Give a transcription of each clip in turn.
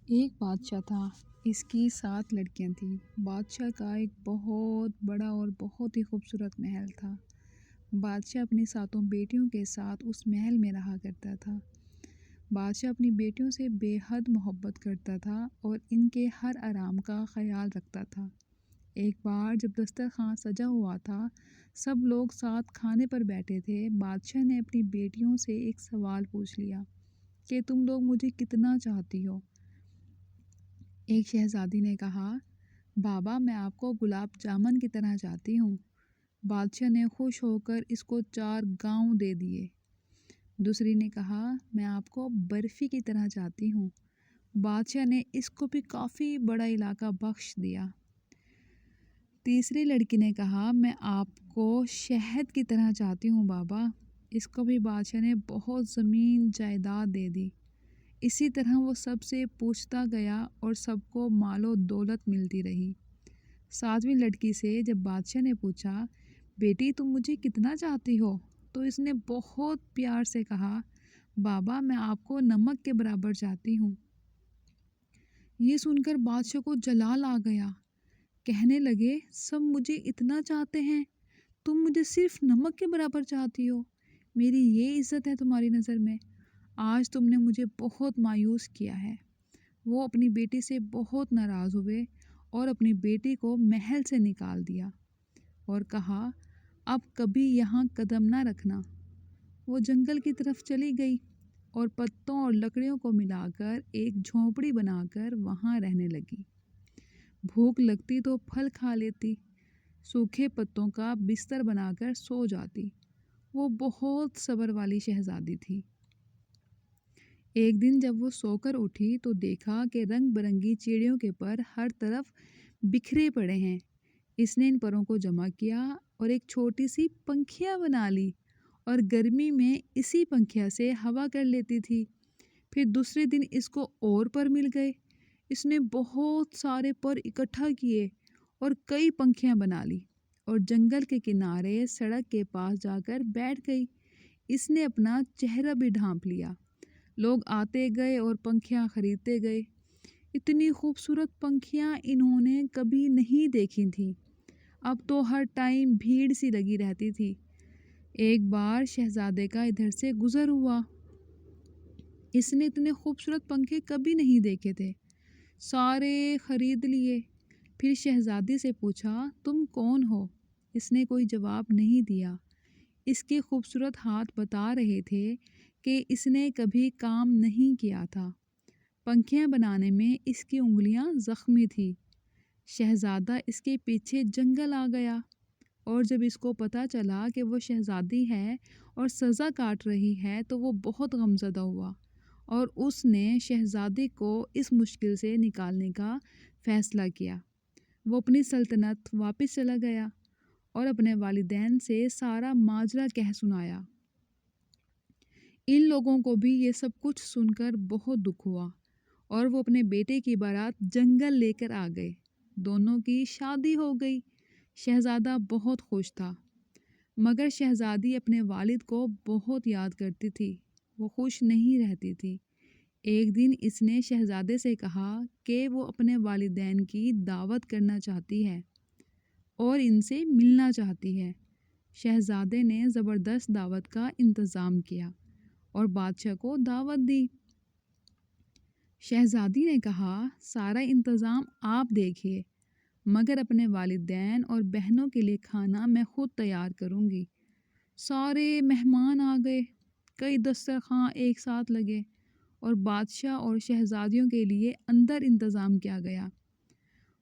ایک بادشاہ تھا۔ اس کی 7 لڑکیاں تھیں۔ بادشاہ کا ایک بہت بڑا اور بہت ہی خوبصورت محل تھا۔ بادشاہ اپنی 7 بیٹیوں کے ساتھ اس محل میں رہا کرتا تھا۔ بادشاہ اپنی بیٹیوں سے بے حد محبت کرتا تھا اور ان کے ہر آرام کا خیال رکھتا تھا۔ ایک بار جب دسترخوان سجا ہوا تھا، سب لوگ ساتھ کھانے پر بیٹھے تھے، بادشاہ نے اپنی بیٹیوں سے ایک سوال پوچھ لیا کہ تم لوگ مجھے کتنا چاہتی ہو؟ ایک شہزادی نے کہا، بابا میں آپ کو گلاب جامن کی طرح چاہتی ہوں۔ بادشاہ نے خوش ہو کر اس کو 4 گاؤں دے دیے۔ دوسری نے کہا، میں آپ کو برفی کی طرح چاہتی ہوں۔ بادشاہ نے اس کو بھی کافی بڑا علاقہ بخش دیا۔ تیسری لڑکی نے کہا، میں آپ کو شہد کی طرح چاہتی ہوں بابا۔ اس کو بھی بادشاہ نے بہت زمین جائیداد دے دی۔ اسی طرح وہ سب سے پوچھتا گیا اور سب کو مال و دولت ملتی رہی۔ 7ویں لڑکی سے جب بادشاہ نے پوچھا، بیٹی تم مجھے کتنا چاہتی ہو؟ تو اس نے بہت پیار سے کہا، بابا میں آپ کو نمک کے برابر چاہتی ہوں۔ یہ سن کر بادشاہ کو جلال آ گیا۔ کہنے لگے، سب مجھے اتنا چاہتے ہیں، تم مجھے صرف نمک کے برابر چاہتی ہو؟ میری یہ عزت ہے تمہاری نظر میں؟ آج تم نے مجھے بہت مایوس کیا ہے۔ وہ اپنی بیٹی سے بہت ناراض ہوئے اور اپنی بیٹی کو محل سے نکال دیا اور کہا، اب کبھی یہاں قدم نہ رکھنا۔ وہ جنگل کی طرف چلی گئی اور پتوں اور لکڑیوں کو ملا کر ایک جھونپڑی بنا کر وہاں رہنے لگی۔ بھوک لگتی تو پھل کھا لیتی، سوکھے پتوں کا بستر بنا کر سو جاتی۔ وہ بہت صبر والی شہزادی تھی۔ ایک دن جب وہ سو کر اٹھی تو دیکھا کہ رنگ برنگی چڑیوں کے پر ہر طرف بکھرے پڑے ہیں۔ اس نے ان پروں کو جمع کیا اور ایک چھوٹی سی پنکھیا بنا لی اور گرمی میں اسی پنکھیا سے ہوا کر لیتی تھی۔ پھر دوسرے دن اس کو اور پر مل گئے۔ اس نے بہت سارے پر اکٹھا کیے اور کئی پنکھیاں بنا لی اور جنگل کے کنارے سڑک کے پاس جا کر بیٹھ گئی۔ اس نے اپنا چہرہ بھی ڈھانپ لیا۔ لوگ آتے گئے اور پنکھیاں خریدتے گئے۔ اتنی خوبصورت پنکھیاں انہوں نے کبھی نہیں دیکھی تھیں۔ اب تو ہر ٹائم بھیڑ سی لگی رہتی تھی۔ ایک بار شہزادے کا ادھر سے گزر ہوا۔ اس نے اتنے خوبصورت پنکھے کبھی نہیں دیکھے تھے۔ سارے خرید لیے۔ پھر شہزادی سے پوچھا، تم کون ہو؟ اس نے کوئی جواب نہیں دیا۔ اس کے خوبصورت ہاتھ بتا رہے تھے کہ اس نے کبھی کام نہیں کیا تھا۔ پنکھیاں بنانے میں اس کی انگلیاں زخمی تھی۔ شہزادہ اس کے پیچھے جنگل آ گیا اور جب اس کو پتہ چلا کہ وہ شہزادی ہے اور سزا کاٹ رہی ہے تو وہ بہت غمزدہ ہوا اور اس نے شہزادی کو اس مشکل سے نکالنے کا فیصلہ کیا۔ وہ اپنی سلطنت واپس چلا گیا اور اپنے والدین سے سارا ماجرا کہہ سنایا۔ ان لوگوں کو بھی یہ سب کچھ سن کر بہت دکھ ہوا اور وہ اپنے بیٹے کی بارات جنگل لے کر آ گئے۔ دونوں کی شادی ہو گئی۔ شہزادہ بہت خوش تھا، مگر شہزادی اپنے والد کو بہت یاد کرتی تھی۔ وہ خوش نہیں رہتی تھی۔ ایک دن اس نے شہزادے سے کہا کہ وہ اپنے والدین کی دعوت کرنا چاہتی ہے اور ان سے ملنا چاہتی ہے۔ شہزادے نے زبردست دعوت کا انتظام کیا اور بادشاہ کو دعوت دی۔ شہزادی نے کہا، سارا انتظام آپ دیکھیے، مگر اپنے والدین اور بہنوں کے لیے کھانا میں خود تیار کروں گی۔ سارے مہمان آ گئے، کئی دسترخوان ایک ساتھ لگے اور بادشاہ اور شہزادیوں کے لیے اندر انتظام کیا گیا۔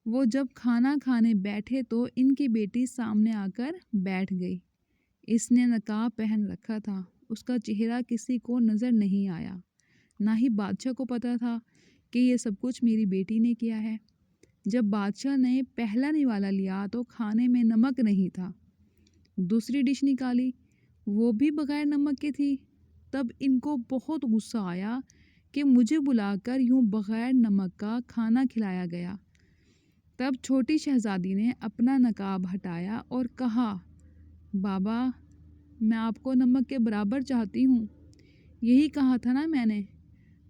وہ جب کھانا کھانے بیٹھے تو ان کی بیٹی سامنے آ کر بیٹھ گئی۔ اس نے نقاب پہن رکھا تھا۔ اس کا چہرہ کسی کو نظر نہیں آیا، نہ ہی بادشاہ کو پتا تھا کہ یہ سب کچھ میری بیٹی نے کیا ہے۔ جب بادشاہ نے پہلا نوالا لیا تو کھانے میں نمک نہیں تھا۔ دوسری ڈش نکالی، وہ بھی بغیر نمک کے تھی۔ تب ان کو بہت غصہ آیا کہ مجھے بلا کر یوں بغیر نمک کا کھانا کھلایا گیا۔ تب چھوٹی شہزادی نے اپنا نقاب ہٹایا اور کہا، بابا میں آپ کو نمک کے برابر چاہتی ہوں۔ یہی کہا تھا نا میں نے؟